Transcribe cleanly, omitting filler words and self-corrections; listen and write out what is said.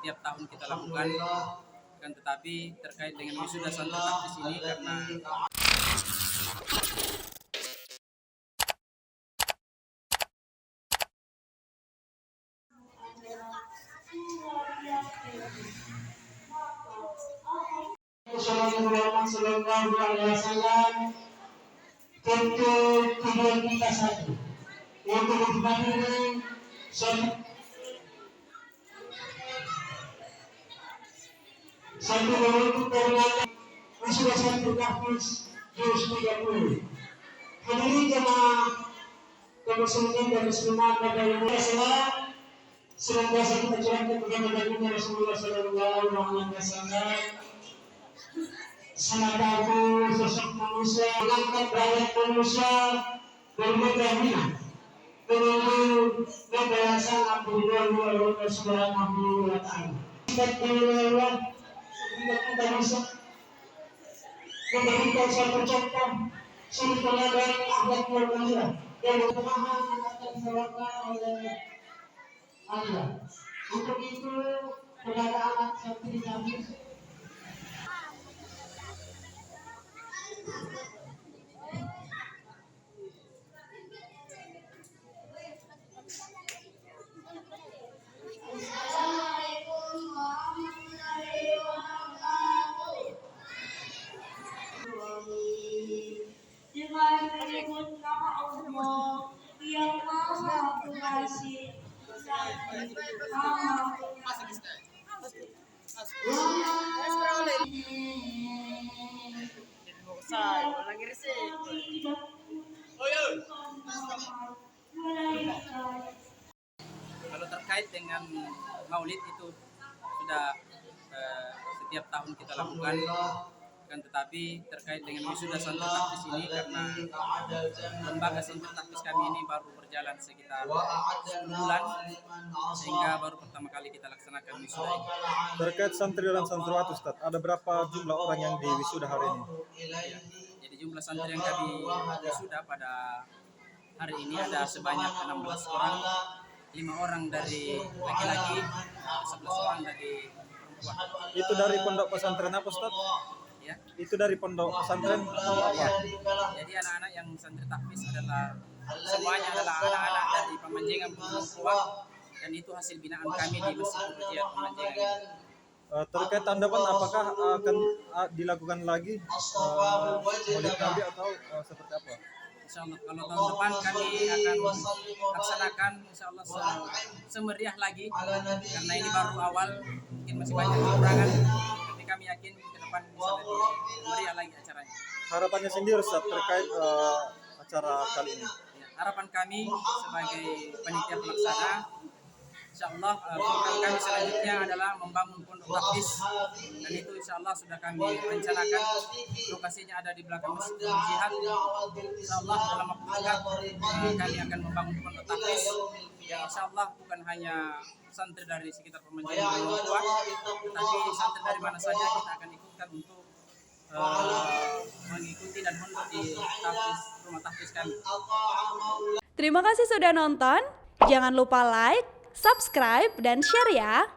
setiap tahun kita lakukan, kan tetapi terkait dengan wisuda santri takfis ini karena Sallallahu alaihi wasallam tentu tujuan kita satu, untuk menghadiri satu untuk peringatan wisuda santri takfis juz 30. Hadirin jemaah kaum muslimin dan muslimat pada Indonesia, senantiasa kita curahkan kepada baginda Rasulullah Sallallahu Alaihi Wasallam. Semoga aku sosok manusia mengangkat derajat manusia bermudah hina menuju kebebasan Abdullah Subhanahu wa Ta'ala. Kita bisa memberikan suatu contoh suri teladan akhlak yang mulia yang berkemahan yang akan dibawakan oleh Allah. Untuk itu kepada anak santri kami dengan menyebut nama Allah yang Maha Pengasih lagi Maha kalau terkait dengan maulid itu sudah setiap tahun kita lakukan, kan tetapi terkait dengan wisuda santri takfis ini karena lembaga santri takfis kami ini baru berjalan sekitar 10 bulan, sehingga baru pertama kali kita laksanakan wisuda ini. Terkait santri dan santriwati, Ustaz, ada berapa jumlah orang yang di wisuda hari ini? Ya, jadi jumlah santri yang kami wisuda pada hari ini ada sebanyak 16 orang, 5 orang dari laki-laki, 11 orang dari perempuan. Itu dari pondok pesantren apa, Ustaz? Ya. Itu dari pondok pesantren atau apa? Jadi anak-anak yang santri takfis adalah semuanya adalah anak-anak dari Pemanjengan Perempuan, dan itu hasil binaan kami di Masjid Urjiat Pemanjengan. Terkait tanggapan apakah akan dilakukan lagi maulid Nabi atau seperti apa? Insyaallah kalau tahun depan kami akan laksanakan insyaallah semeriah lagi, karena ini baru awal, mungkin masih banyak kekurangan, tapi kami yakin ke depan bisa lebih meriah lagi acaranya. Harapannya sendiri, Ustaz, terkait acara kali ini? Ya, harapan kami sebagai panitia pelaksana, insyaallah program kami selanjutnya adalah membangun pondok takfis, dan itu insyaallah sudah kami rencanakan. Lokasinya ada di belakang Masjid Jihad. Insyaallah dalam waktu dekat kami akan membangun pondok takfis yang insyaallah bukan hanya santri dari sekitar Pemanjengan Perempuan, tetapi santri dari mana saja kita akan ikutkan untuk mengikuti dan mondok di takfis, rumah takfis kami. Terima kasih sudah nonton. Jangan lupa like, subscribe, dan share ya.